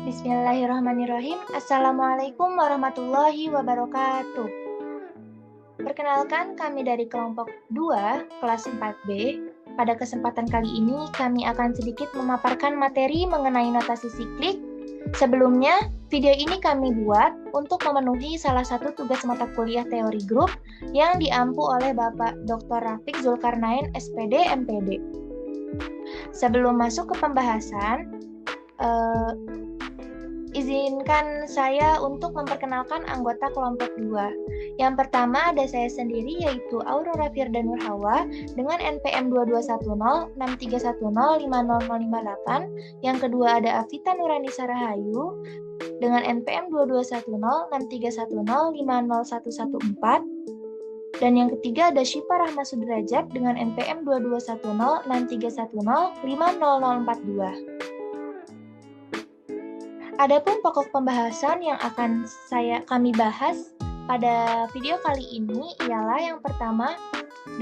Bismillahirrahmanirrahim. Assalamualaikum warahmatullahi wabarakatuh. Perkenalkan, kami dari kelompok 2, kelas 4B. Pada kesempatan kali ini, kami akan sedikit memaparkan materi mengenai notasi siklik. Sebelumnya, video ini kami buat untuk memenuhi salah satu tugas mata kuliah teori grup yang diampu oleh Bapak Dr. Rafiq Zulkarnain, SPD, MPD. Sebelum masuk ke pembahasan, izinkan saya untuk memperkenalkan anggota kelompok 2. Yang pertama ada saya sendiri, yaitu Aurora Firda Nurhawa dengan NPM 221063105058. Yang kedua ada Afita Nurani Sarahayu dengan NPM 221063105014. Dan yang ketiga ada Syifa Rahma Sudrajat dengan NPM 221063105042. Adapun pokok pembahasan yang akan kami bahas pada video kali ini ialah yang pertama,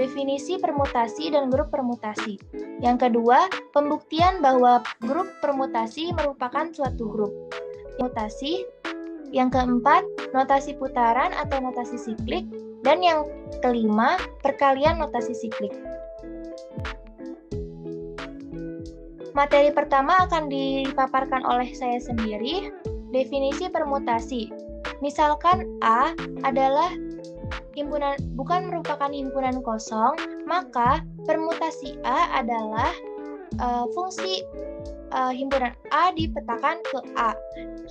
definisi permutasi dan grup permutasi. Yang kedua, pembuktian bahwa grup permutasi merupakan suatu grup mutasi. Yang keempat, notasi putaran atau notasi siklik. Dan yang kelima, perkalian notasi siklik. Materi pertama akan dipaparkan oleh saya sendiri, definisi permutasi. Misalkan A adalah himpunan, bukan merupakan himpunan kosong, maka permutasi A adalah fungsi himpunan A dipetakan ke A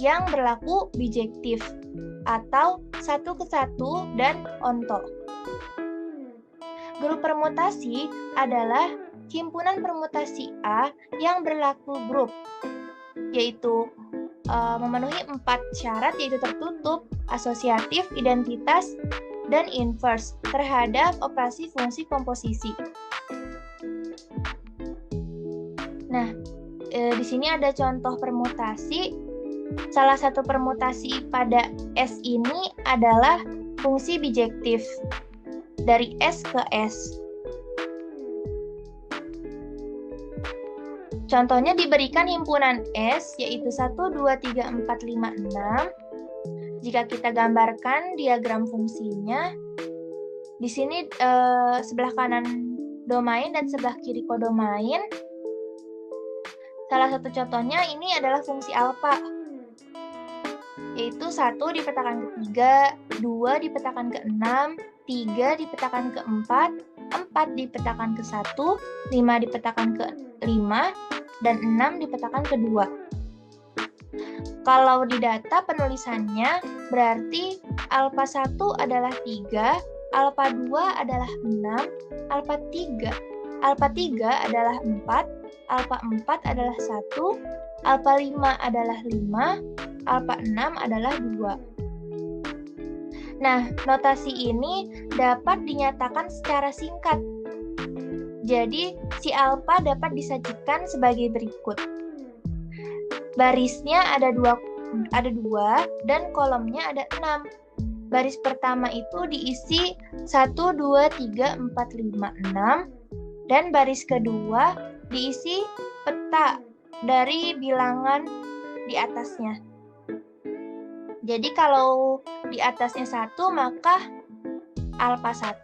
yang berlaku bijektif atau satu ke satu dan onto. Grup permutasi adalah himpunan permutasi A yang berlaku grup, yaitu memenuhi 4 syarat, yaitu tertutup, asosiatif, identitas, dan inverse terhadap operasi fungsi komposisi. Nah, di sini ada contoh permutasi. Salah satu permutasi pada S ini adalah fungsi bijektif dari S ke S. Contohnya diberikan himpunan S, yaitu 1, 2, 3, 4, 5, 6. Jika kita gambarkan diagram fungsinya, di sini sebelah kanan domain dan sebelah kiri kodomain. Salah satu contohnya ini adalah fungsi alfa, yaitu 1 dipetakan ke 3, 2 dipetakan ke 6, 3 dipetakan ke 4, 4 dipetakan ke 1, 5 dipetakan ke 5, dan 6 dipetakan ke 2. Kalau di data penulisannya, berarti alfa 1 adalah 3, alfa 2 adalah 6, alfa 3 adalah 4, alfa 4 adalah 1, alfa 5 adalah 5, alfa 6 adalah 2. Nah, notasi ini dapat dinyatakan secara singkat. Jadi, si alfa dapat disajikan sebagai berikut. Barisnya ada dua dan kolomnya ada 6. Baris pertama itu diisi 1, 2, 3, 4, 5, 6. Dan baris kedua diisi peta dari bilangan di atasnya. Jadi kalau di atasnya 1, maka alfa 1,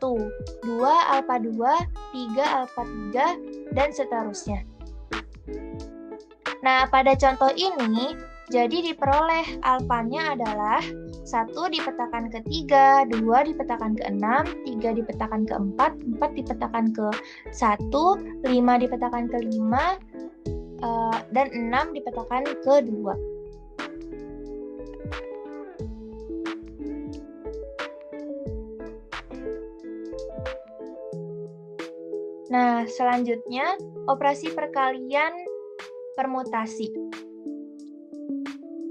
2, alfa 2, 3, alfa 3, dan seterusnya. Nah, pada contoh ini, jadi diperoleh alfanya adalah 1 dipetakan ke 3, 2 dipetakan ke 6, 3 dipetakan ke 4, 4 dipetakan ke 1, 5 dipetakan ke 5, dan 6 dipetakan ke 2. Nah, selanjutnya operasi perkalian permutasi.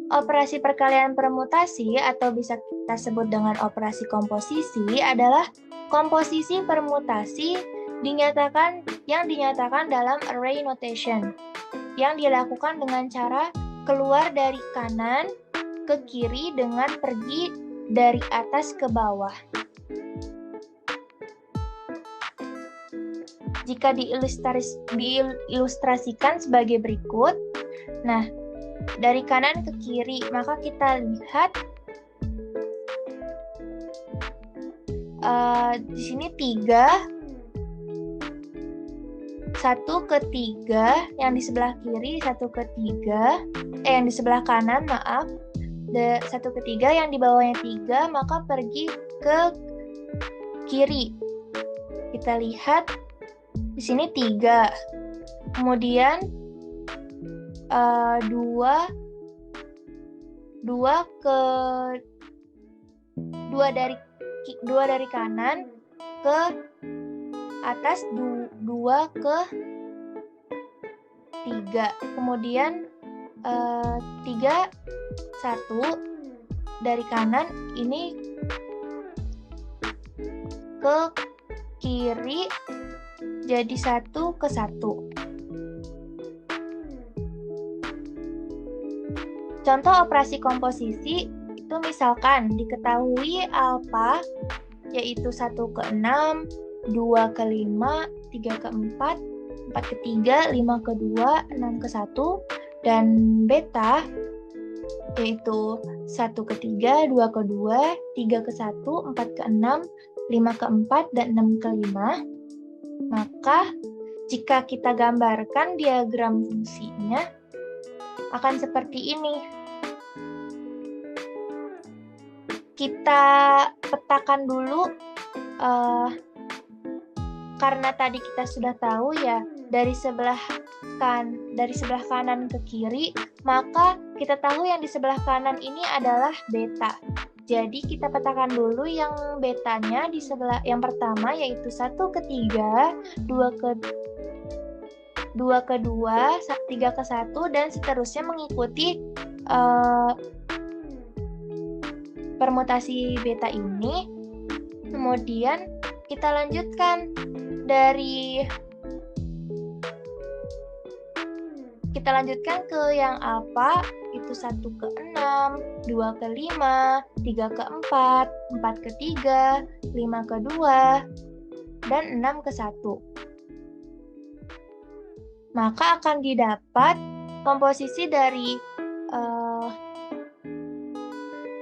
Operasi perkalian permutasi atau bisa kita sebut dengan operasi komposisi adalah komposisi permutasi yang dinyatakan dalam array notation yang dilakukan dengan cara keluar dari kanan ke kiri dengan pergi dari atas ke bawah. Jika diilustrasikan sebagai berikut. Nah, dari kanan ke kiri, maka kita lihat di sini 3, 1 ke 3, yang di sebelah kiri 1 ke 3, yang di sebelah kanan maaf, 1 ke 3, yang di bawahnya 3, maka pergi ke kiri. Kita lihat di sini 3, kemudian 2 dari kanan ke atas, 2 ke 3, kemudian 3, 1 dari kanan ini ke kiri jadi 1 ke 1. Contoh operasi komposisi itu misalkan diketahui alfa yaitu 1 ke 6, 2 ke 5, 3 ke 4, 4 ke 3, 5 ke 2, 6 ke 1, dan beta yaitu 1 ke 3, 2 ke 2, 3 ke 1, 4 ke 6, 5 ke 4, dan 6 ke 5. Maka jika kita gambarkan diagram fungsinya akan seperti ini. Kita petakan dulu karena tadi kita sudah tahu ya dari sebelah kanan ke kiri, maka kita tahu yang di sebelah kanan ini adalah beta. Jadi kita petakan dulu yang betanya di sebelah yang pertama yaitu 1 ke 3, 2 ke 2, 3 ke 1, dan seterusnya mengikuti permutasi beta ini. Kemudian kita lanjutkan ke yang alfa itu 1 ke 6, 2 ke 5, 3 ke 4, 4 ke 3, 5 ke 2, dan 6 ke 1. Maka akan didapat komposisi dari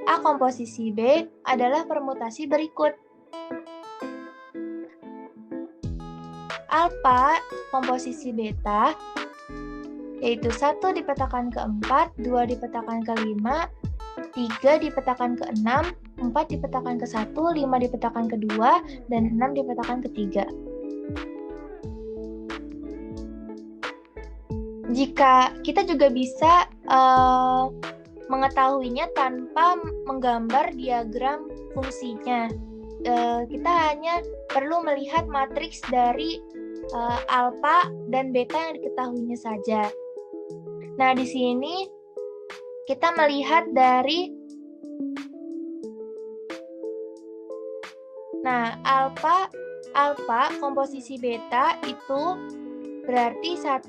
A komposisi B adalah permutasi berikut. Alfa komposisi beta yaitu 1 dipetakan ke 4, 2 dipetakan ke 5, 3 dipetakan ke 6, 4 dipetakan ke 1, 5 dipetakan ke 2, dan 6 dipetakan ke 3. Jika kita juga bisa mengetahuinya tanpa menggambar diagram fungsinya. Kita hanya perlu melihat matriks dari alfa dan beta yang diketahuinya saja. Nah, di sini kita melihat dari alfa komposisi beta itu berarti 1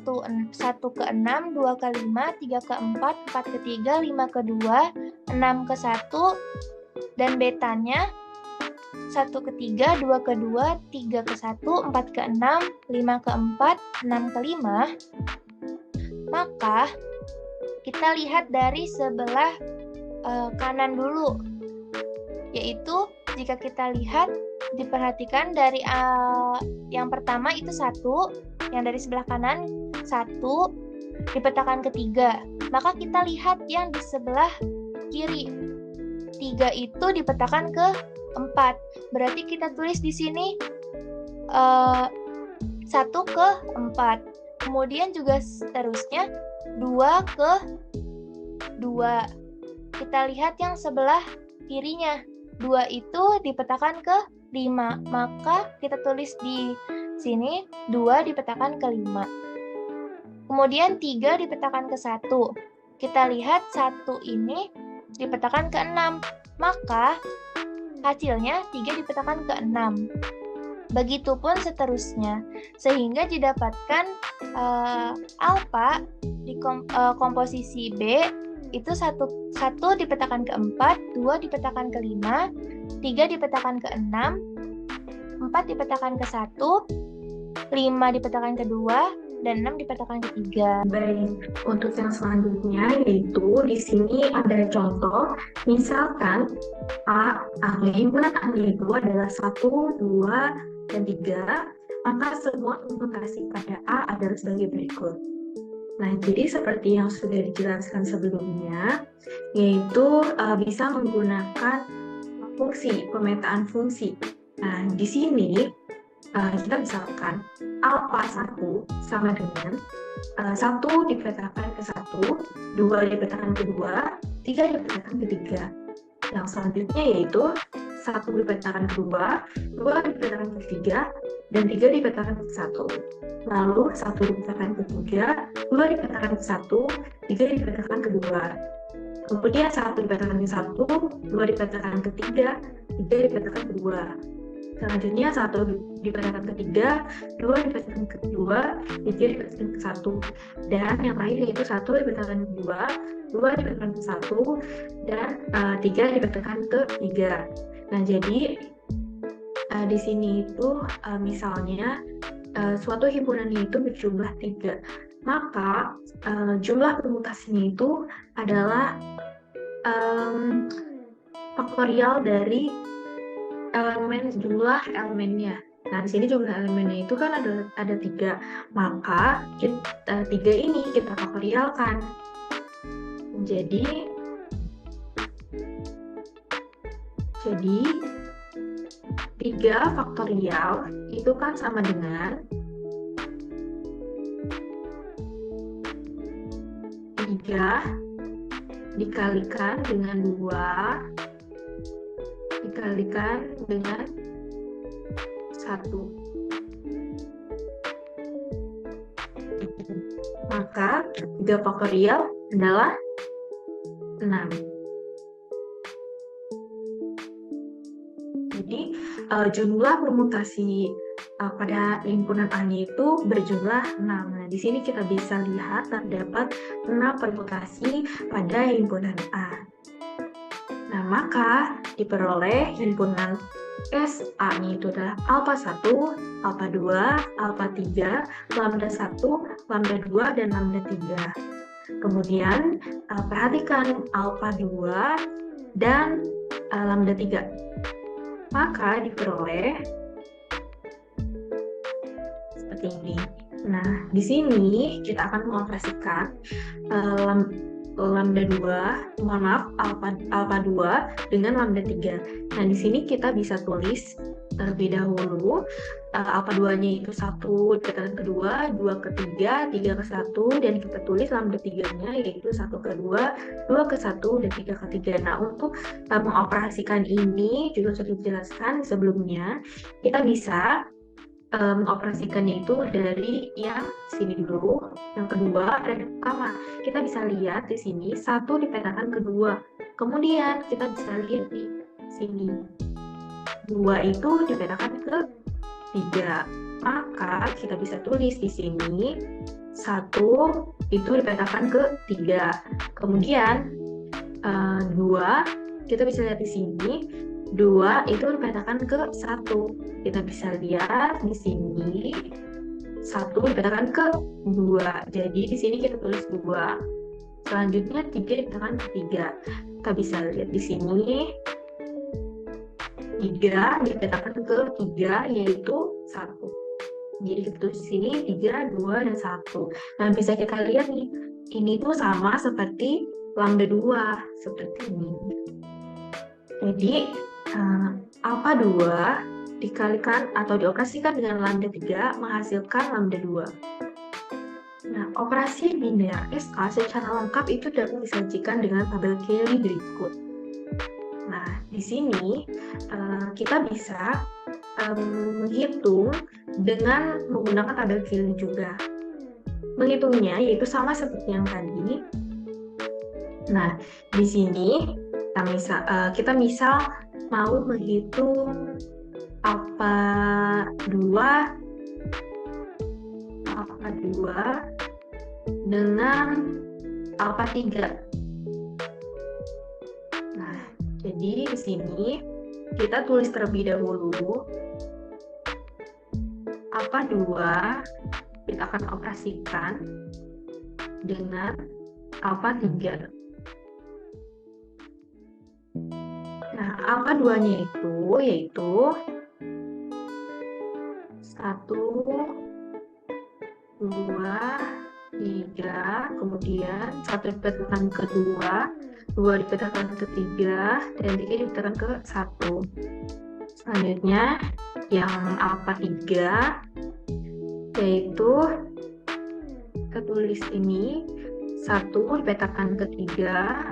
ke 6, 2 ke 5, 3 ke 4, 4 ke 3, 5 ke 2, 6 ke 1, dan betanya 1 ke 3, 2 ke 2, 3 ke 1, 4 ke 6, 5 ke 4, 6 ke 5. Maka kita lihat dari sebelah kanan dulu, yaitu jika kita lihat diperhatikan dari yang pertama itu 1, yang dari sebelah kanan 1 dipetakan ke 3, maka kita lihat yang di sebelah kiri 3 itu dipetakan ke 4, berarti kita tulis di sini 1 ke 4, kemudian juga seterusnya 2 ke 2, kita lihat yang sebelah kirinya 2 itu dipetakan ke 5, maka kita tulis di sini 2 dipetakan ke 5. Kemudian 3 dipetakan ke 1. Kita lihat 1 ini dipetakan ke 6, maka hasilnya 3 dipetakan ke 6. Begitupun seterusnya, sehingga didapatkan alfa di komposisi B itu 1 dipetakan ke 4, 2 dipetakan ke 5, 3 dipetakan ke 6, 4 dipetakan ke 1, 5 dipetakan ke 2, dan 6 dipetakan ketiga. Baik, untuk yang selanjutnya yaitu di sini ada contoh, misalkan himpunan A itu adalah 1, 2, dan 3, maka semua permutasi pada A adalah sebagai berikut. Nah, jadi seperti yang sudah dijelaskan sebelumnya, yaitu bisa menggunakan fungsi, pemetaan fungsi. Nah, di sini kita misalkan alfa 1 sama dengan 1 dipetakan ke 1, 2 dipetakan ke 2, 3 dipetakan ke 3. Yang selanjutnya yaitu 1 dipetakan ke 2, 2 dipetakan ke 3, dan 3 dipetakan ke 1. Lalu 1 dipetakan ke 3, 2 dipetakan ke 1, 3 dipetakan ke 2. Kemudian 1 dipetakan ke 1, 2 dipetakan ke 3, 3 dipetakan ke 2. Selanjutnya 1 dipetakan ke 3, 2 dipetakan ke 2, 3 dipetakan ke 1. Dan yang terakhir yaitu 1 dipetakan ke 2, 2 dipetakan ke 1, dan 3 dipetakan ke 3. Nah, jadi di sini itu misalnya suatu himpunannya itu berjumlah 3. Maka jumlah permutasinya itu adalah faktorial dari jumlah elemennya. Nah, di sini jumlah elemennya itu kan ada 3. Maka 3 ini kita faktorialkan. Jadi 3 faktorial itu kan sama dengan 3 dikalikan dengan 2 dikalikan dengan 1. Maka 3 faktorial adalah 6. Jadi jumlah permutasi pada himpunan A-nya itu berjumlah 6. Nah, di sini kita bisa lihat terdapat 6 permutasi pada himpunan A. Nah, maka diperoleh himpunan SA-nya itu adalah alfa 1, alfa 2, alfa 3, lambda 1, lambda 2, dan lambda 3. Kemudian perhatikan alfa 2 dan lambda 3. Maka diperoleh seperti ini. Nah, di sini kita akan mengoperasikan lambda 2, mohon maaf, alfa 2 dengan lambda 3. Nah, di sini kita bisa tulis terlebih dahulu alfa 2-nya itu 1 dipetakan ke 2, 2 ke 3, 3 ke 1, dan kita tulis lambda 3-nya yaitu 1 ke 2, 2 ke 1, dan 3 ke 3. Nah, untuk mengoperasikan ini juga sudah dijelaskan sebelumnya, kita bisa mengoperasikannya itu dari yang sini dulu, yang kedua, dan yang pertama. Kita bisa lihat di sini 1 dipetakan ke 2. Kemudian kita bisa lihat di sini 2 itu dipetakan ke 3. Maka kita bisa tulis di sini 1 itu dipetakan ke 3. Kemudian 2 kita bisa lihat di sini 2 itu dipetakan ke 1. Kita bisa lihat di sini 1 dipetakan ke 2. Jadi di sini kita tulis 2. Selanjutnya 3 dipetakan ke 3. Kita bisa lihat di sini 3 dipetakan ke 3 yaitu 1. Jadi kita tulis di sini 3, 2, dan 1. Nah, bisa kita lihat nih, ini tuh sama seperti lambda 2 seperti ini. Jadi alfa 2 dikalikan atau dioperasikan dengan lambda 3 menghasilkan lambda 2. Nah, operasi biner SK secara lengkap itu dapat disajikan dengan tabel Cayley berikut. Nah, di sini kita bisa menghitung dengan menggunakan tabel Cayley juga. Menghitungnya yaitu sama seperti yang tadi. Nah, di sini kita misal mau menghitung alfa 2 dengan alfa 3. Nah, jadi di sini kita tulis terlebih dahulu alfa 2 kita akan operasikan dengan alfa 3. Nah, alfa 2-nya itu yaitu 1, 2, 3, kemudian 1 dipetakan ke 2, 2 dipetakan ke 3, dan 3 dipetakan ke 1. Selanjutnya, yang alfa 3 yaitu kita tulis ini 1 dipetakan ke 3,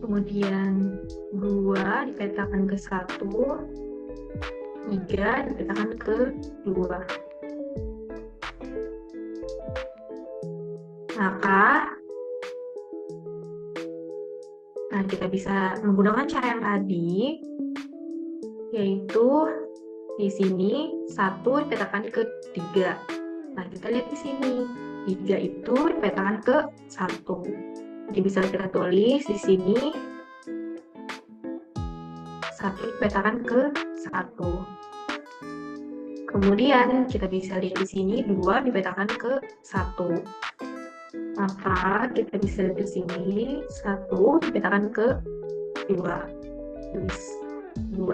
kemudian 2 dipetakan ke 1, 3 dipetakan ke 2. Maka kita bisa menggunakan cara yang tadi, yaitu di sini 1 dipetakan ke 3. Nah, kita lihat di sini 3 itu dipetakan ke 1. Jadi bisa kita tulis di sini 1 dipetakan ke 1. Kemudian kita bisa lihat di sini 2 dipetakan ke 1. Maka kita bisa lihat di sini 1 dipetakan ke 2. Tulis 2.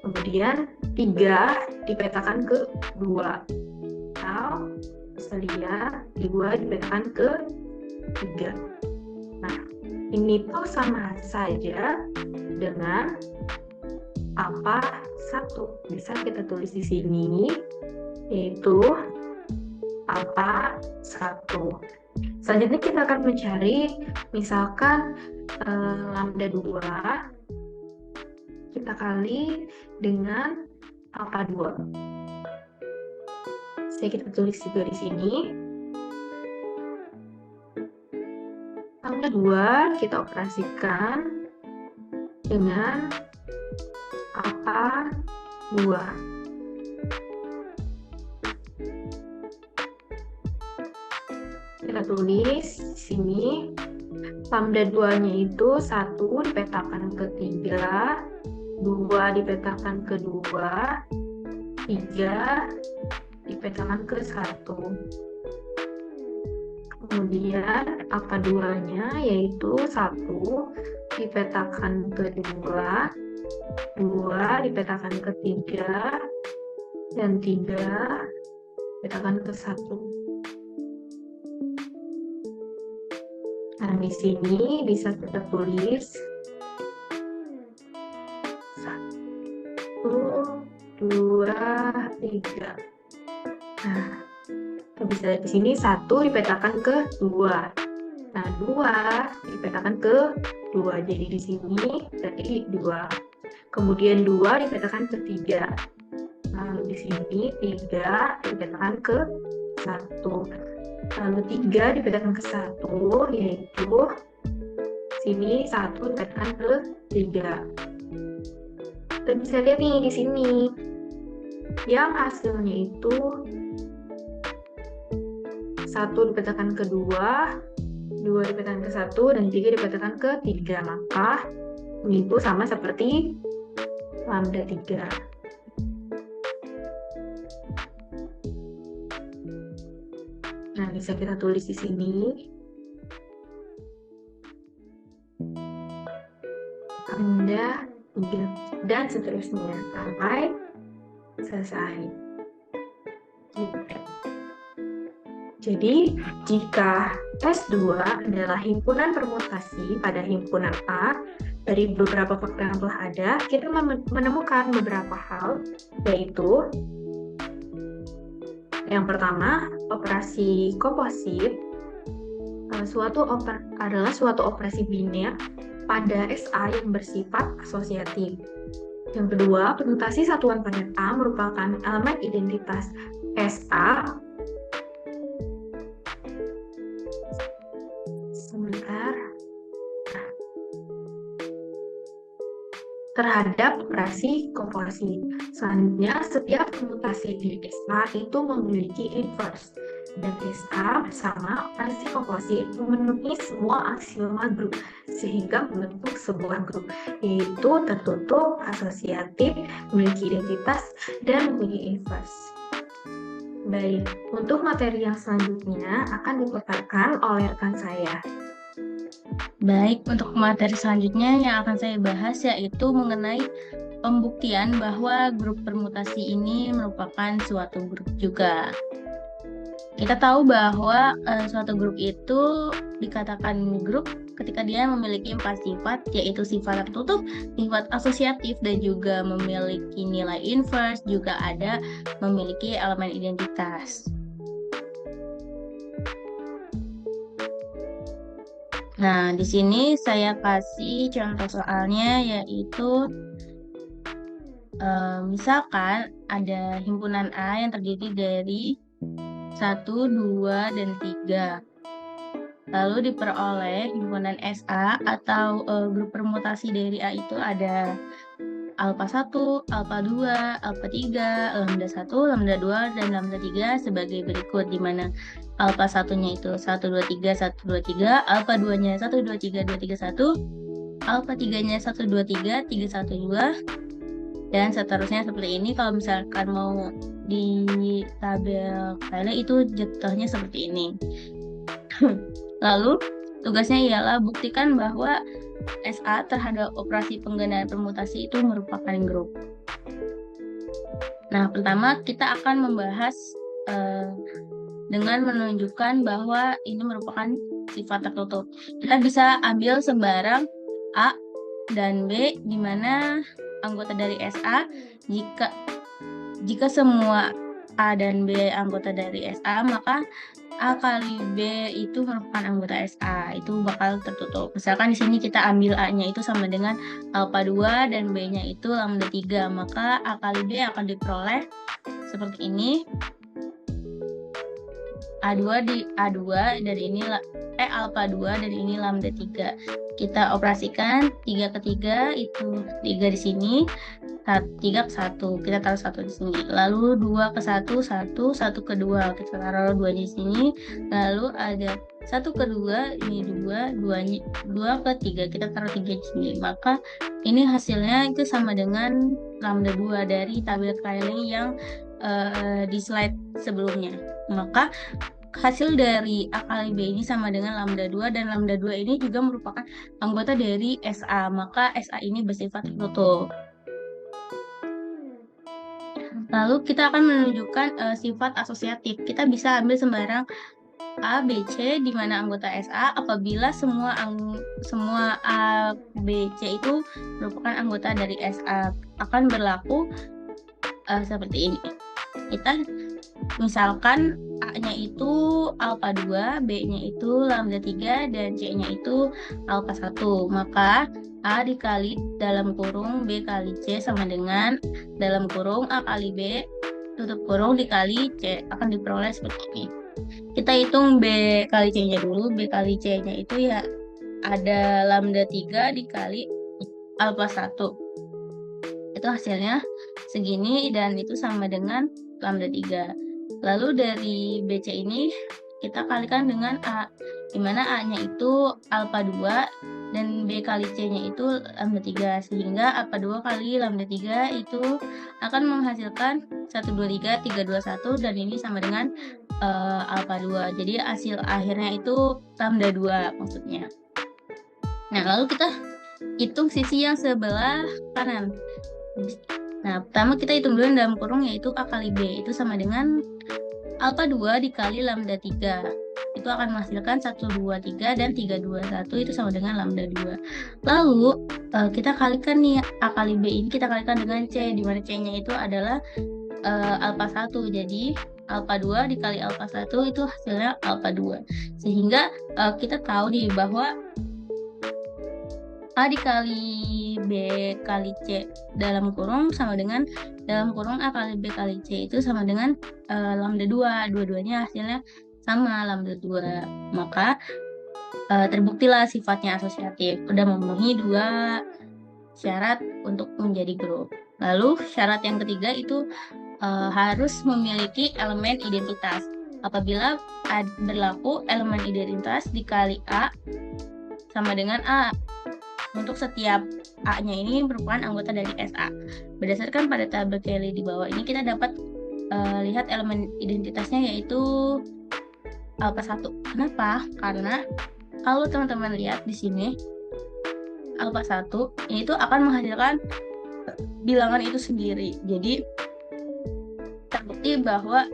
Kemudian 3 dipetakan ke 2. Atau bisa lihat 2 dipetakan ke 3. Nah, ini tuh sama saja dengan alfa 1. Bisa kita tulis di sini, yaitu alfa 1. Selanjutnya kita akan mencari, misalkan lambda 2, kita kali dengan alfa 2. Saya kita tulis juga di sini. Lambda 2 kita operasikan dengan alfa 2. Kita tulis di sini lambda 2-nya itu 1 dipetakan ke 3, 2 dipetakan ke 2, 3 dipetakan ke 1. Kemudian alfa 2-nya yaitu 1 dipetakan ke 2, 2 dipetakan ke 3, dan 3 dipetakan ke 1. Nah, di sini bisa kita tulis 1, 2, 3. Nah, kita bisa lihat di sini 1 dipetakan ke 2. Nah, 2 dipetakan ke 2. Jadi di sini berarti 2. Kemudian 2 dipetakan ke 3. Lalu di sini 3 dipetakan ke 1. Lalu 3 dipetakan ke 1, yaitu sini 1 dipetakan ke 3. Kita bisa lihat nih di sini, yang hasilnya itu 1 dipetakan ke 2, 2 dipetakan ke 1, dan 3 dipetakan ke 3. Maka ini itu sama seperti lambda 3. Nah, bisa kita tulis di sini lambda 3 dan seterusnya sampai selesai. Jadi, jika S2 adalah himpunan permutasi pada himpunan A dari beberapa faktor yang telah ada, kita menemukan beberapa hal, yaitu yang pertama, operasi komposit adalah suatu operasi biner pada SA yang bersifat asosiatif. Yang kedua, permutasi satuan pada A merupakan elemen identitas SA terhadap operasi komposit. Selanjutnya, setiap permutasi di SA itu memiliki inverse, dan SA bersama operasi komposit evaluasi memenuhi semua aksioma grup sehingga membentuk sebuah grup, yaitu tertutup, asosiatif, memiliki identitas, dan memiliki inverse. Baik, untuk materi yang selanjutnya akan dipaparkan oleh rekan saya. Baik, untuk materi selanjutnya yang akan saya bahas yaitu mengenai pembuktian bahwa grup permutasi ini merupakan suatu grup juga. Kita tahu bahwa suatu grup itu dikatakan grup ketika dia memiliki 4 sifat, yaitu sifat tertutup, sifat asosiatif, dan juga memiliki nilai inverse, juga ada memiliki elemen identitas. Nah, di sini saya kasih contoh soalnya, yaitu misalkan ada himpunan A yang terdiri dari 1, 2, dan 3. Lalu diperoleh himpunan SA atau grup permutasi dari A itu ada alpha 1, alpha 2, alpha 3, lambda 1, lambda 2, dan lambda 3 sebagai berikut, di mana alpha 1-nya itu 1, 2, 3, 1, 2, 3, alpha 2-nya 1, 2, 3, 2, 3, 1, alpha 3-nya 1, 2, 3, 3, 1, 2, dan seterusnya seperti ini. Kalau misalkan mau di tabel Rayleigh itu jatuhnya seperti ini. Lalu tugasnya ialah buktikan bahwa SA terhadap operasi penggunaan permutasi itu merupakan grup. Nah, pertama kita akan membahas dengan menunjukkan bahwa ini merupakan sifat tertutup. Kita bisa ambil sembarang A dan B, di mana anggota dari SA, jika semua A dan B anggota dari SA, maka A kali B itu merupakan anggota SA, itu bakal tertutup. Misalkan di sini kita ambil A-nya itu sama dengan alpha 2 dan B-nya itu lambda 3, maka A kali B akan diperoleh seperti ini. A2 di A2 dan ini alpha 2 dan ini lambda 3. Kita operasikan 3 ke 3 itu 3 di sini, 3 ke 1, kita taruh 1 di sini. Lalu 2 ke 1, 1 ke 2, kita taruh 2 di sini. Lalu ada 1 ke 2, ini 2 ke 3, kita taruh 3 di sini. Maka ini hasilnya itu sama dengan lambda 2 dari tabel Rayleigh yang di slide sebelumnya. Maka hasil dari A kali B ini sama dengan lambda 2, dan lambda 2 ini juga merupakan anggota dari SA, maka SA ini bersifat tertutup. Lalu kita akan menunjukkan sifat asosiatif. Kita bisa ambil sembarang A, B, C di mana anggota SA apabila semua A, B, C itu merupakan anggota dari SA, akan berlaku seperti ini. Kita misalkan A-nya itu alpha 2, B-nya itu lambda 3, dan C-nya itu alpha 1. Maka A dikali dalam kurung B kali C sama dengan dalam kurung A kali B tutup kurung dikali C, akan diperoleh seperti ini. Kita hitung B kali C-nya dulu. B kali C-nya itu ya ada lambda 3 dikali alpha 1. Itu hasilnya segini, dan itu sama dengan lambda 3. Lalu dari BC ini kita kalikan dengan A, di mana A-nya itu alpha 2 dan B kali C-nya itu lambda 3, sehingga alpha 2 kali lambda 3 itu akan menghasilkan 1, 2, 3, 3, 2, 1, dan ini sama dengan alpha 2. Jadi hasil akhirnya itu lambda 2 maksudnya. Nah, lalu kita hitung sisi yang sebelah kanan. Nah, pertama kita hitung dulu dalam kurung, yaitu A kali B itu sama dengan alpha 2 dikali lambda 3. Itu akan menghasilkan 1, 2, 3, dan 3, 2, 1 itu sama dengan lambda 2. Lalu kita kalikan nih A kali B ini, kita kalikan dengan C, di mana C-nya itu adalah alpha 1. Jadi alpha 2 dikali alpha 1 itu hasilnya alpha 2. Sehingga kita tahu nih bahwa A dikali B kali C dalam kurung sama dengan dalam kurung A kali B kali C itu sama dengan lambda 2. Dua-duanya hasilnya sama, lambda 2. Maka terbuktilah sifatnya asosiatif. Udah memenuhi 2 syarat untuk menjadi grup. Lalu syarat yang ketiga itu harus memiliki elemen identitas. apabila berlaku elemen identitas dikali A sama dengan A. Untuk setiap A-nya ini merupakan anggota dari SA. Berdasarkan pada tabel Kelly di bawah ini, kita dapat lihat elemen identitasnya yaitu alpha 1. Kenapa? Karena kalau teman-teman lihat di sini, alpha 1 itu akan menghasilkan bilangan itu sendiri. Jadi terbukti bahwa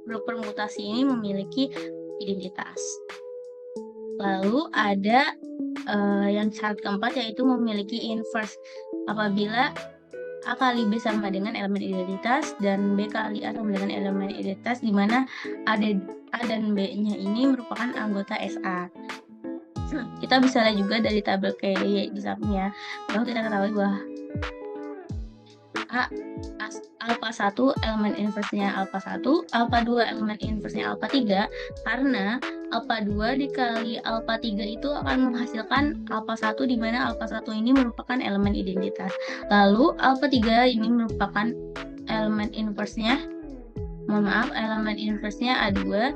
grup permutasi ini memiliki identitas. Lalu ada yang syarat keempat yaitu memiliki inverse. Apabila A kali B sama dengan elemen identitas dan B kali A sama dengan elemen identitas, di mana A dan B-nya ini merupakan anggota SA. Kita bisa lihat juga dari tabel Kelly di sampingnya bahwa kita ketahui bahwa alpha 1 elemen inverse-nya alpha 1, alpha 2 elemen inverse-nya alpha 3, karena alpha 2 dikali alpha 3 itu akan menghasilkan alpha 1, di mana alpha 1 ini merupakan elemen identitas. Lalu alpha 3 ini merupakan elemen inverse-nya, elemen inverse-nya A2.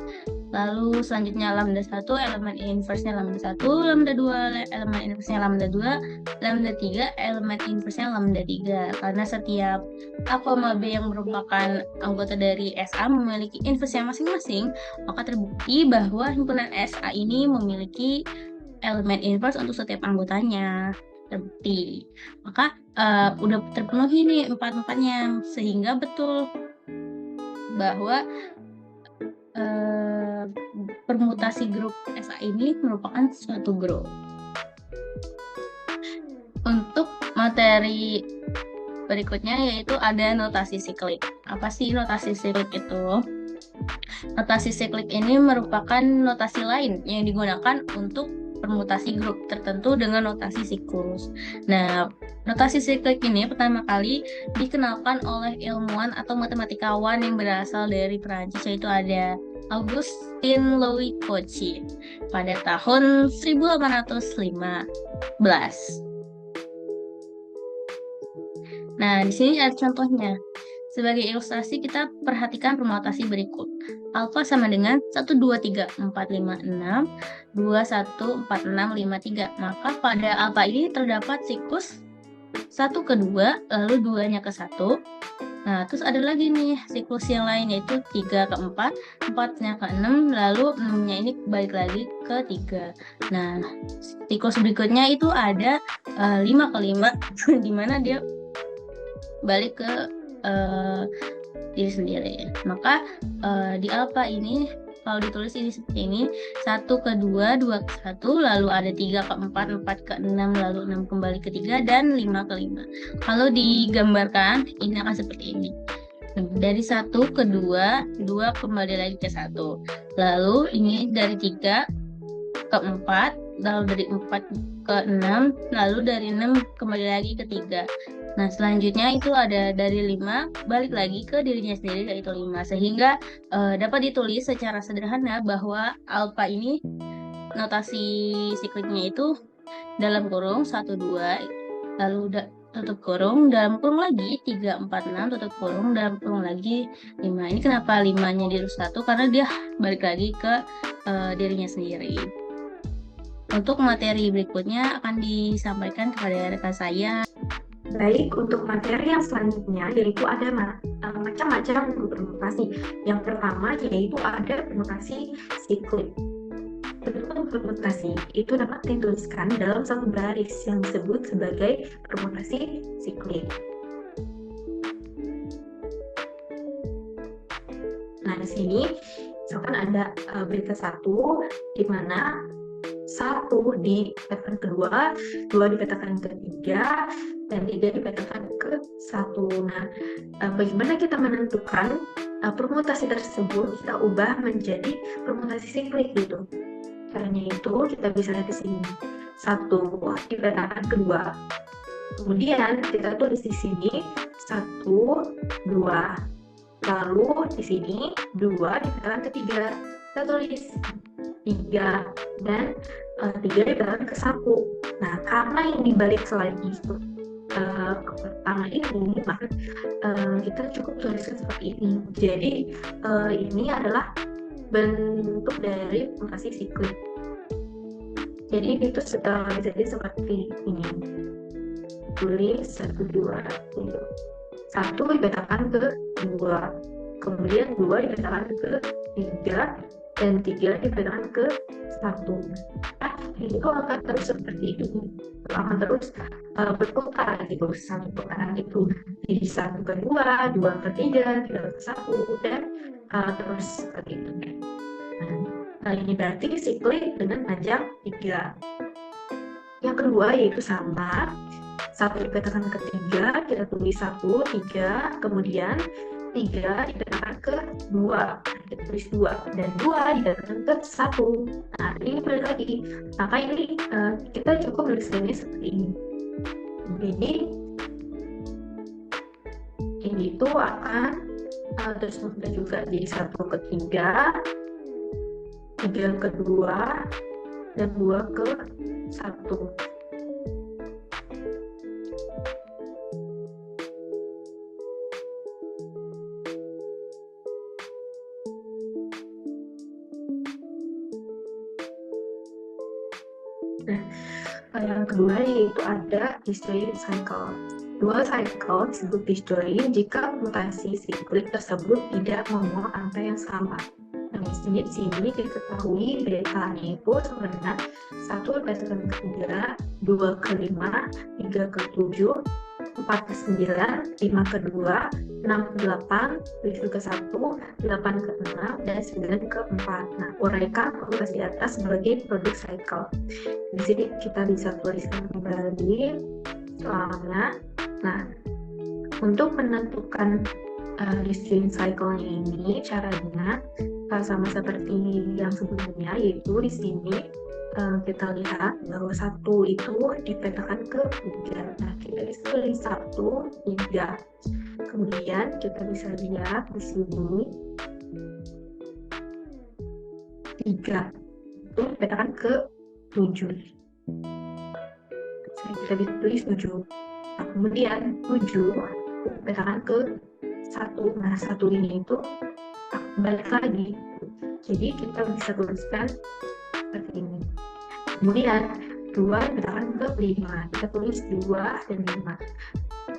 Lalu selanjutnya lambda 1 elemen inverse-nya lambda 1, lambda 2 elemen inverse-nya lambda 2, lambda 3 elemen inverse-nya lambda 3. Karena setiap A, B yang merupakan anggota dari SA memiliki inverse-nya masing-masing, maka terbukti bahwa himpunan SA ini memiliki elemen inverse untuk setiap anggotanya. Terbukti. Maka udah terpenuhi nih empat-empatnya, sehingga betul bahwa permutasi grup SA ini merupakan suatu grup. Untuk materi berikutnya yaitu ada notasi siklik. Apa sih notasi siklik itu? Notasi siklik ini merupakan notasi lain yang digunakan untuk permutasi grup tertentu dengan notasi siklus. Nah, notasi siklik ini pertama kali dikenalkan oleh ilmuwan atau matematikawan yang berasal dari Perancis, yaitu ada Augustin Louis Cauchy pada tahun 1815. Nah, di sini ada contohnya. Sebagai ilustrasi, kita perhatikan permutasi berikut. Alfa sama dengan 1, 2, 3, 4, 5, 6, 2, 1, 4, 6, 5, 3. Maka pada alfa ini terdapat siklus 1 ke 2, lalu 2-nya ke 1. Nah, terus ada lagi nih siklus yang lain yaitu 3 ke 4, 4-nya ke 6, lalu 6-nya ini balik lagi ke 3. Nah, siklus berikutnya itu ada 5 ke 5, di mana dia balik ke diri sendiri. Maka di alfa ini kalau ditulis ini seperti ini, 1 ke 2, 2 ke 1, lalu ada 3 ke 4, 4 ke 6, lalu 6 kembali ke 3, dan 5 ke 5. Kalau digambarkan, ini akan seperti ini. Dari 1 ke 2, 2 kembali lagi ke 1. Lalu ini dari 3 ke 4, lalu dari 4 ke 6, lalu dari 6 kembali lagi ke 3. Nah, selanjutnya itu ada dari 5 balik lagi ke dirinya sendiri yaitu 5. Sehingga dapat ditulis secara sederhana bahwa alfa ini notasi sikliknya itu dalam kurung 1, 2, lalu tutup kurung, dalam kurung lagi 3, 4, 6, tutup kurung, dalam kurung lagi 5. Ini kenapa 5-nya di 1? Karena dia balik lagi ke dirinya sendiri. Untuk materi berikutnya akan disampaikan kepada rekan saya. Baik, untuk materi yang selanjutnya yaitu ada macam-macam permutasi. Yang pertama yaitu ada permutasi siklik. Bentuk permutasi itu dapat dituliskan dalam satu baris yang disebut sebagai permutasi siklik. Nah, di sini misalkan ada berita 1 di mana 1 dipetakan ke 2, 2 dipetakan ke 3, dan 3 dipetakan ke 1. Nah, bagaimana kita menentukan permutasi tersebut kita ubah menjadi permutasi siklik gitu. Caranya itu kita bisa lihat di sini. 1 dipetakan ke 2. Kemudian kita tulis di sini 1, 2. Lalu di sini 2 dipetakan ke 3. Kita tulis 3 dan 3 dipetakan ke 1. Nah, karena yang dibalik lagi itu ke pertama ini, maka kita cukup tuliskan seperti ini. Jadi ini adalah bentuk dari mutasi siklik. Jadi itu bisa jadi seperti ini. Tulis 1, 2, 3. 1 dipetakan ke 2, kemudian 2 dipetakan ke 3, dan 3 dipetakan ke 1. Nah, itu akan terus seperti itu, akan terus berputar gitu, sampai putaran itu jadi 1 ke 2, 2 ke 3, 3 ke 1, dan terus seperti itu. Nah, ini berarti siklik dengan panjang 3. Yang kedua yaitu sama, 1 dipetakan ke 3, kita tulis 1, 3, kemudian 3 dipetakan ke 2, kita tulis 2, dan 2 dipetakan ke 1. Nah, ini balik lagi, maka ini kita cukup tuliskannya seperti ini. Jadi ini itu akan terus mudah juga, jadi 1 ke 3, 3 ke 2, dan 2 ke 1. Nah, yang kedua yaitu ada disjoint cycle. Dua cycle disebut disjoint jika mutasi siklik tersebut tidak memuat angka yang sama. Nah, di sini diketahui betanya itu sebenarnya 1 dipetakan ke 3, 2 ke 5, 3 ke 7, 4 ke 9, 5 ke 2, 6 ke 8, 7 ke 1, 8 ke 6, dan 9 ke 4. Nah, uraikan progres di atas sebagai produk cycle. Di sini kita bisa tuliskan kembali soalnya. Nah, untuk menentukan disjoint cycle-nya ini, caranya sama seperti yang sebelumnya, yaitu di sini kita lihat bahwa 1 itu dipetakan ke 3. Nah, kita bisa tulis 1, 3. Kemudian kita bisa lihat di sini 3 itu dipetakan ke 7. Kita bisa tulis 7. Nah, kemudian 7 dipetakan ke 1. Nah, 1 ini itu balik lagi. Jadi kita bisa tuliskan seperti ini. Kemudian 2 dipetakan ke 5. Kita tulis 2 dan 5.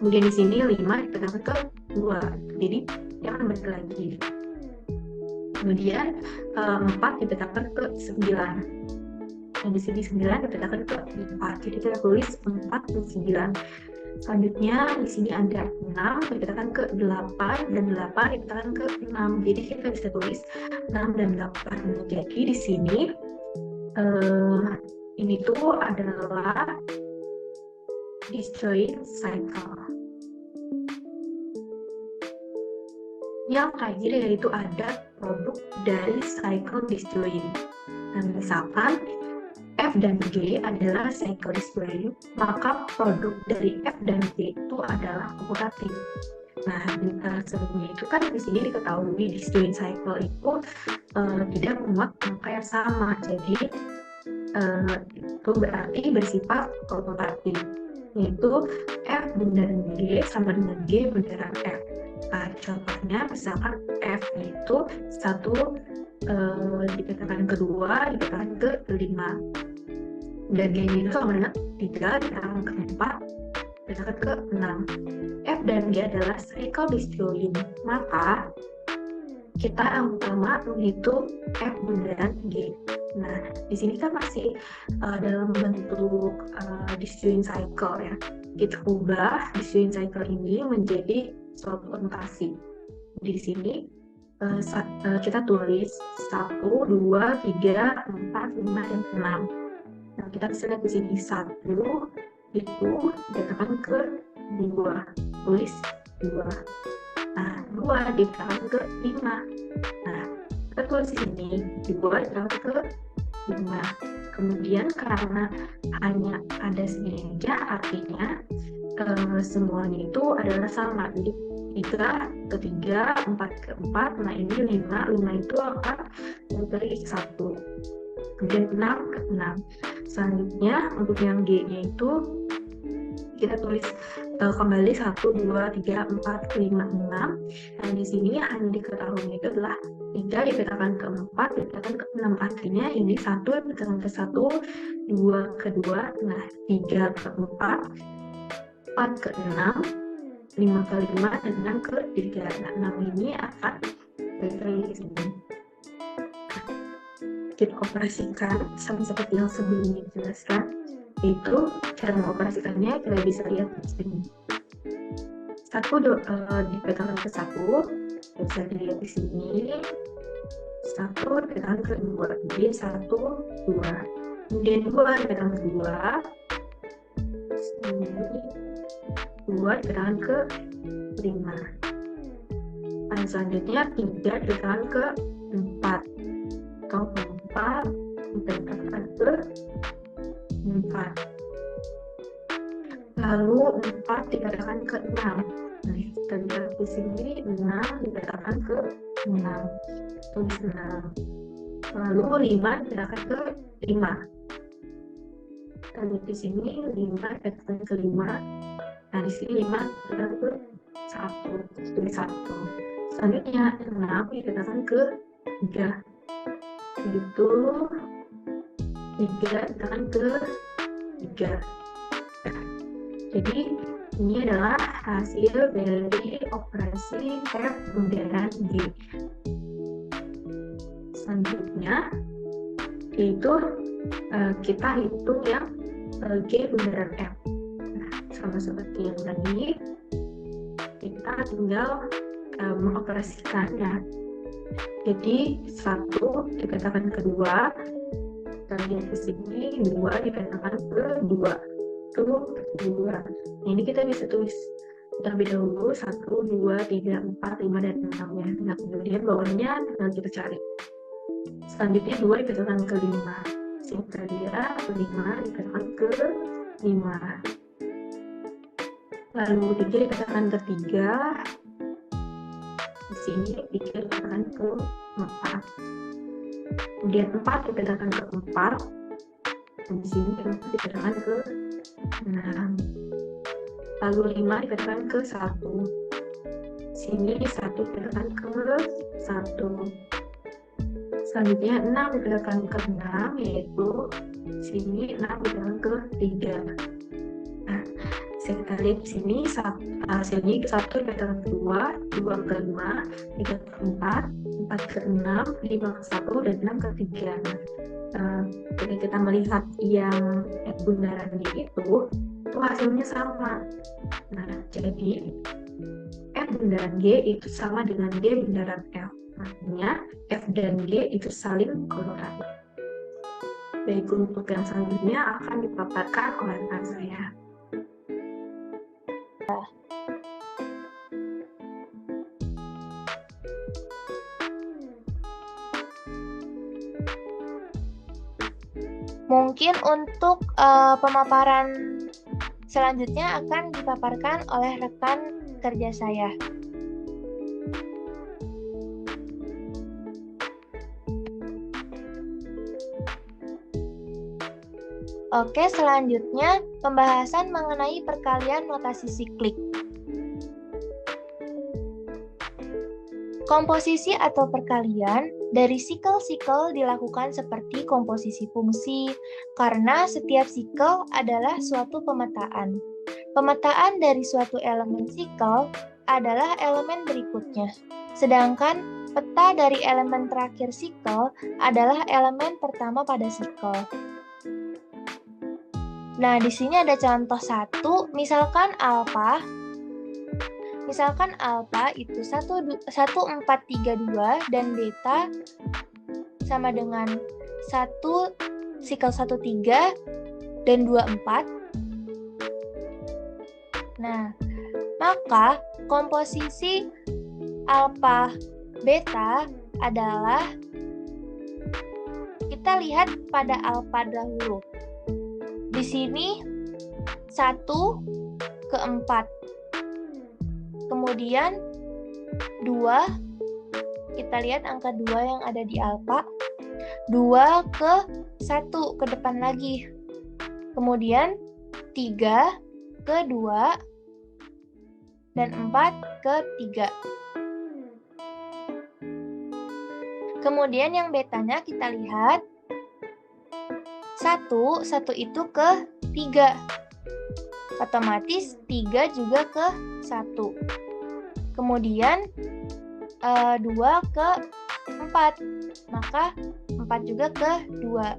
Kemudian di sini 5 dipetakan ke 2. Jadi jangan balik lagi. Kemudian 4 dipetakan ke 9. Dan di sini 9 dipetakan ke 4. Jadi kita tulis 4 dan 9. Selanjutnya di sini ada 6 dipetakan ke 8 dan 8 dipetakan ke 6. Jadi kita bisa tulis 6 dan 8. Jadi di sini ini tuh adalah disjoint cycle. Yang terakhir yaitu ada produk dari cycle disjoint. Nah, misalkan F dan G adalah cycle disjoint, maka produk dari F dan G itu adalah komutatif. Nah, sebelumnya itu kan di sini diketahui disjoint cycle itu tidak memuat angka yang sama, jadi itu berarti bersifat komutatif, yaitu F bundaran G sama dengan G bundaran F. Nah, contohnya misalkan F itu 1 dipetakan ke 2 dipetakan ke 5, dan G itu sama dengan 3 dipetakan ke 4 dipetakan ke 6. F dan G adalah cycle disjoint, maka kita yang pertama menghitung F bundaran G. Nah, di sini kan masih dalam bentuk disjoint cycle ya. Kita ubah disjoint cycle ini menjadi suatu notasi. Di sini kita tulis 1, 2, 3, 4, 5, dan 6. Nah, kita bisa lihat di sini 1 itu dipetakan ke 2, tulis 2. Nah, 2 dipetakan ke 5. Nah, kita tulis di sini 2 dipetakan ke 5. Kemudian karena hanya ada segini aja, artinya semuanya itu adalah sama. Jadi 3 ke 3, 4 ke 4, nah ini 5 itu akan dari 1. Kemudian 6 ke 6. Selanjutnya untuk yang G-nya itu kita tulis kembali 1, 2, 3, 4, 5, 6. Nah, di sini yang diketahui itu adalah 3 dipetakan ke 4, dipetakan ke 6. Artinya ini 1 dipetakan ke 1, 2 ke 2, nah 3 ke 4, 4 ke 6, 5 ke 5, dan 6 ke 3. Nah, 6 ini akan dibagi di sini. Kita operasikan sama seperti yang sebelumnya dijelaskan, itu cara mengoperasikannya kita bisa lihat di sini. 1 dipetakan ke 1, bisa dilihat di sini. 1 dipetakan ke 2, jadi 1, 2. Kemudian 2 dipetakan ke 2, sini 2 dipetakan ke 5. Dan selanjutnya 3 dipetakan ke 4, atau 4 dipetakan ke 4. Lalu 4 dipetakan ke 6. Nah, kita lihat di sini 6 dipetakan ke 6. Tulis 6. Lalu 5 dipetakan ke 5. Kita lihat di sini 5 dipetakan ke 5. Nah, di sini 5 dipetakan ke 1. Tulis 1. Selanjutnya 6 dipetakan ke 3. Itu 3 dipetakan ke 3. Jadi ini adalah hasil dari operasi F bundaran G. Selanjutnya yaitu kita hitung yang G bundaran F. Nah, sama seperti yang tadi, kita tinggal mengoperasikannya. Jadi 1 dipetakan ke 2, kita lihat di sini 2 dipetakan ke 2, itu 2. Nah, ini kita bisa tulis terlebih dahulu 1, 2, 3, 4, 5, dan 6 ya. Nah, kemudian bawahnya tinggal kita cari. Selanjutnya 2 dipetakan ke 5, sehingga dia 5 dipetakan ke 5. Lalu 3 dipetakan ke 3, di sini 3 dipetakan ke 4. Kemudian 4 dipetakan ke 4, dan di sini 4 dipetakan ke 6. Lalu 5 dipetakan ke 1. Sini 1 dipetakan ke 1. Selanjutnya 6 dipetakan ke 6, yaitu sini 6 dipetakan ke 3. Nah, kita lihat di sini hasilnya 1 dipetakan ke 2, 2 ke 5, 3 ke 4, 4 ke 6, 5 ke 1, dan 6 ke 3. Ketika kita melihat yang F bundaran G itu hasilnya sama. Nah, jadi F bundaran G itu sama dengan G bundaran F. Artinya F dan G itu saling kolateral. Baik, untuk yang selanjutnya akan dipaparkan oleh rekan saya. Mungkin untuk pemaparan selanjutnya akan dipaparkan oleh rekan kerja saya. Oke, selanjutnya pembahasan mengenai perkalian notasi siklik. Komposisi atau perkalian dari sikel-sikel dilakukan seperti komposisi fungsi, karena setiap sikel adalah suatu pemetaan. Pemetaan dari suatu elemen sikel adalah elemen berikutnya, sedangkan peta dari elemen terakhir sikel adalah elemen pertama pada sikel. Nah, di sini ada contoh 1, misalkan alfa. Misalkan alfa itu 1432 dan beta sama dengan 1 sikel 13 dan 24. Nah, maka komposisi alfa beta adalah, kita lihat pada alfa dahulu. Di sini 1 ke 4. Kemudian 2, kita lihat angka 2 yang ada di alfa. 2 ke 1 ke depan lagi. Kemudian 3 ke 2, dan 4 ke 3. Kemudian yang betanya kita lihat 1 itu ke 3. Otomatis 3 juga ke 1. Kemudian 2 ke 4. Maka 4 juga ke 2.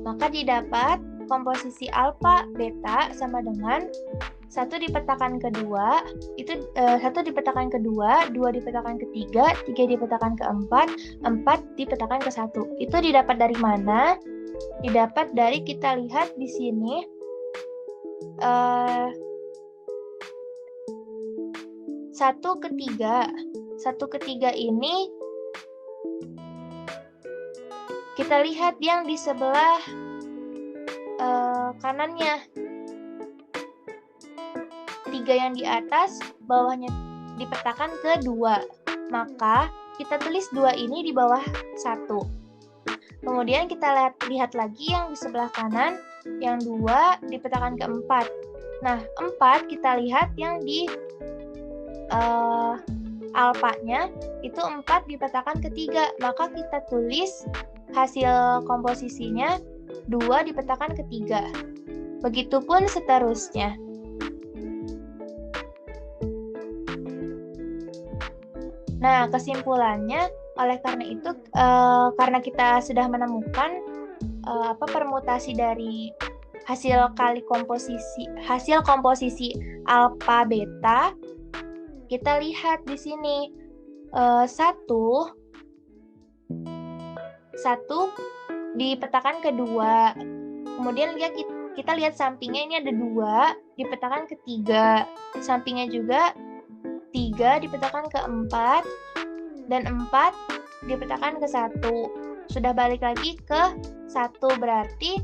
Maka didapat komposisi alfa beta sama dengan 1 dipetakan ke 2, itu 1 dipetakan ke 2, 2 dipetakan ke 3, 3 dipetakan ke 4, 4 dipetakan ke 1. Itu didapat dari mana? Didapat dari kita lihat di sini 1 ke 3. 1 ke 3 ini kita lihat yang di sebelah kanannya. 3 yang di atas, bawahnya dipetakan ke 2. Maka kita tulis 2 ini di bawah 1. Kemudian kita lihat lagi yang di sebelah kanan, yang 2 dipetakan ke 4. Nah, 4 kita lihat yang di alfanya, itu 4 dipetakan ke 3. Maka kita tulis hasil komposisinya 2 dipetakan ke 3. Begitupun seterusnya. Nah, kesimpulannya, oleh karena itu, karena kita sudah menemukan permutasi dari hasil komposisi alfa beta, kita lihat di sini 1 dipetakan ke 2. Kemudian kita lihat sampingnya ini ada 2 dipetakan ke 3. Sampingnya juga 3 dipetakan ke 4, dan 4 dipetakan ke 1. Sudah balik lagi ke 1, berarti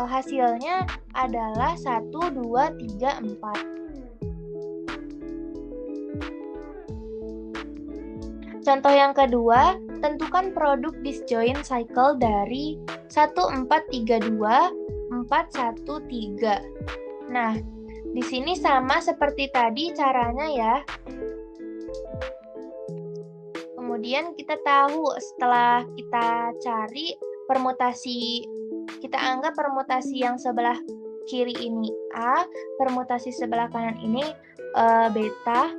hasilnya adalah 1, 2, 3, 4. Contoh yang kedua, tentukan produk disjoint cycle dari 1432, 413. Nah, di sini sama seperti tadi caranya ya. Kemudian kita tahu setelah kita cari permutasi, kita anggap permutasi yang sebelah kiri ini A, permutasi sebelah kanan ini beta,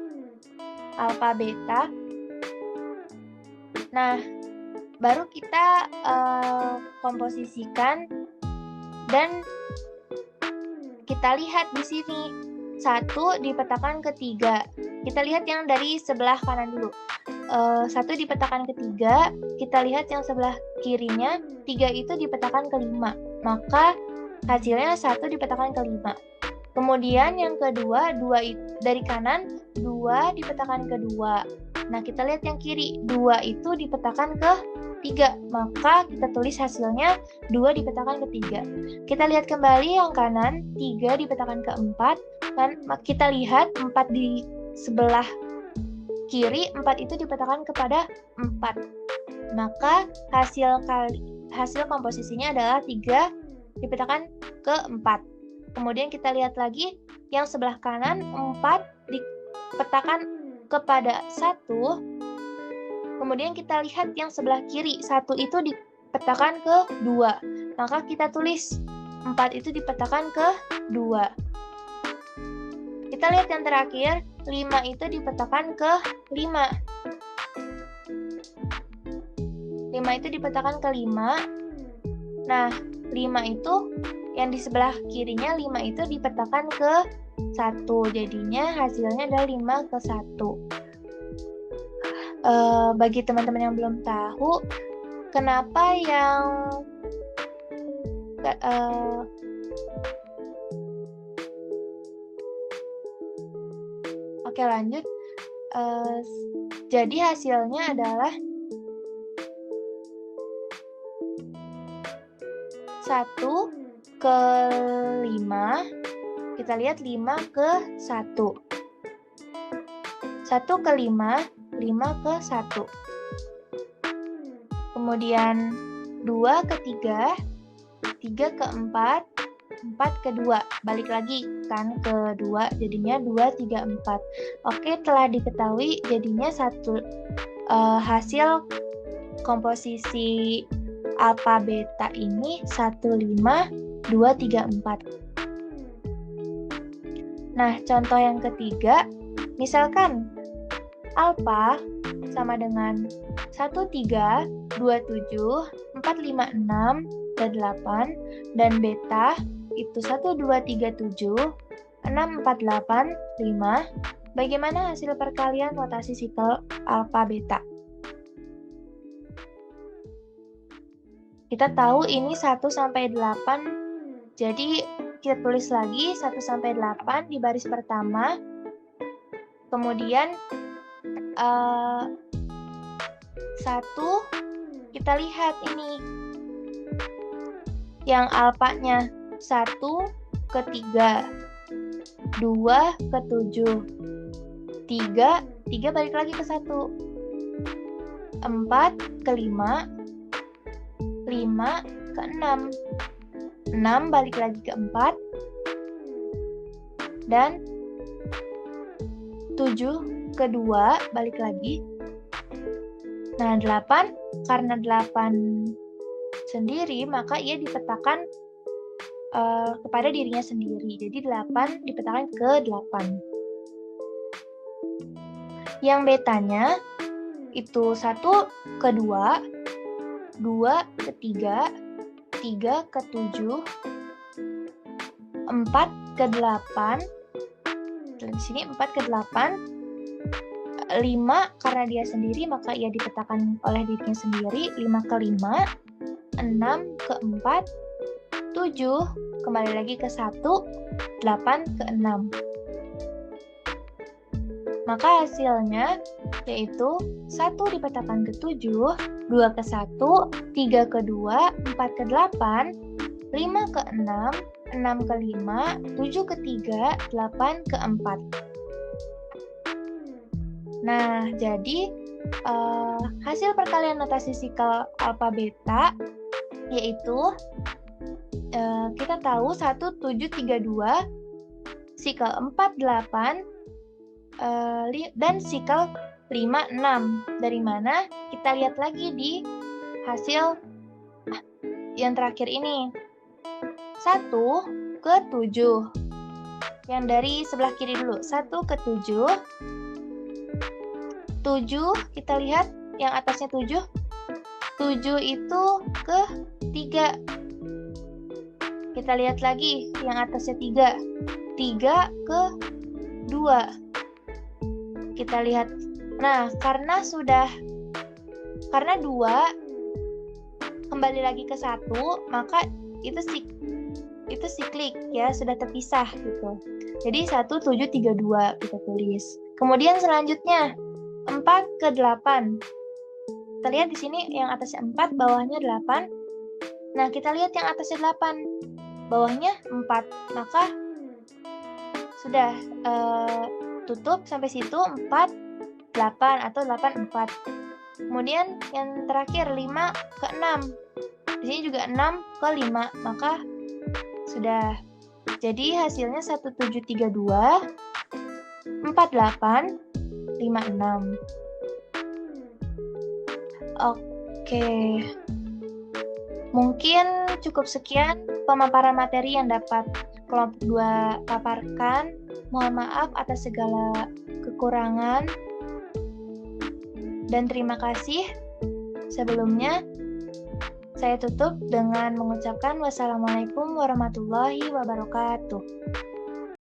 alfa beta. Nah, baru kita komposisikan dan kita lihat di sini 1 dipetakan ke 3. Kita lihat yang dari sebelah kanan dulu. 1 dipetakan ke 3, kita lihat yang sebelah kirinya 3 itu dipetakan ke 5. Maka hasilnya 1 dipetakan ke 5. Kemudian yang kedua, 2 dari kanan 2 dipetakan ke 2. Nah, kita lihat yang kiri, 2 itu dipetakan ke 3. Maka kita tulis hasilnya 2 dipetakan ke 3. Kita lihat kembali yang kanan, 3 dipetakan ke 4. Dan kita lihat 4 di sebelah kiri, 4 itu dipetakan kepada 4. Maka hasil komposisinya adalah 3 dipetakan ke 4. Kemudian kita lihat lagi yang sebelah kanan, 4 dipetakan kepada 1. Kemudian kita lihat yang sebelah kiri, 1 itu dipetakan ke 2. Maka kita tulis 4 itu dipetakan ke 2. Kita lihat yang terakhir, 5 itu dipetakan ke 5. 5 itu dipetakan ke 5. Nah, 5 itu yang di sebelah kirinya, 5 itu dipetakan ke 1. Jadinya hasilnya adalah 5 ke 1. Bagi teman-teman yang belum tahu, kenapa yang oke, lanjut. Jadi hasilnya adalah 1 ke 5. Kita lihat 5 ke 1. 1 ke 5, 5 ke 1. Kemudian 2 ke 3, 3 ke 4, 4 ke 2. Balik lagi kan ke 2, jadinya 2, 3, 4. Oke, telah diketahui jadinya hasil komposisi alfa beta ini 1, 5, 2, 3, 4. Nah, contoh yang ketiga, misalkan alfa sama dengan 1, 3, 2, 7, 4, 5, 6, dan 8, dan beta itu 1, 2, 3, 7, 6, 4, 8, 5. Bagaimana hasil perkalian notasi sikel alfa beta? Kita tahu ini 1 sampai 8, jadi kita tulis lagi 1 sampai 8 di baris pertama. Kemudian 1 kita lihat ini yang alfanya 1 ke 3, 2 ke 7, 3 balik lagi ke 1, 4 ke 5, 5 ke 6, 6 balik lagi ke 4, dan 7 ke 2 balik lagi. Nah, 8, karena 8 sendiri, maka ia dipetakan kepada dirinya sendiri. Jadi 8 dipetakan ke 8. Yang betanya itu 1 ke 2, 2 ke 3, 3 ke 7, 4 ke 8, di sini 4 ke 8, 5 karena dia sendiri maka ia dipetakan oleh dirinya sendiri, 5 ke 5, 6 ke 4, 7 kembali lagi ke 1, 8 ke 6. Maka hasilnya yaitu 1 dipetakan ke 7, 2 ke 1, 3 ke 2, 4 ke 8, 5 ke 6, 6 ke 5, 7 ke 3, 8 ke 4. Nah, jadi hasil perkalian notasi sikel alfa beta yaitu kita tahu 1, 7, 3, 2, sikel 4, 8, dan sikel 5, 6. Dari mana? Kita lihat lagi di hasil yang terakhir ini. 1 ke 7. Yang dari sebelah kiri dulu. 1 ke 7. 7, kita lihat yang atasnya 7. 7 itu ke 3. Kita lihat lagi yang atasnya 3. 3 ke 2. Kita lihat. Nah, karena 2 kembali lagi ke 1, maka itu siklik ya, sudah terpisah gitu. Jadi 1, 7, 3, 2 kita tulis. Kemudian selanjutnya 4 ke 8. Kita lihat di sini yang atasnya 4, bawahnya 8. Nah, kita lihat yang atasnya 8, bawahnya 4. Maka sudah tutup sampai situ 4, 8 atau 8, 4. Kemudian yang terakhir 5 ke 6. Di sini juga 6 ke 5, maka sudah. Jadi hasilnya 1, 7, 3, 2, 4, 8, 5, 6. Oke. Mungkin cukup sekian pemaparan materi yang dapat kelompok 2 paparkan. Mohon maaf atas segala kekurangan. Dan terima kasih. Sebelumnya, saya tutup dengan mengucapkan wassalamualaikum warahmatullahi wabarakatuh.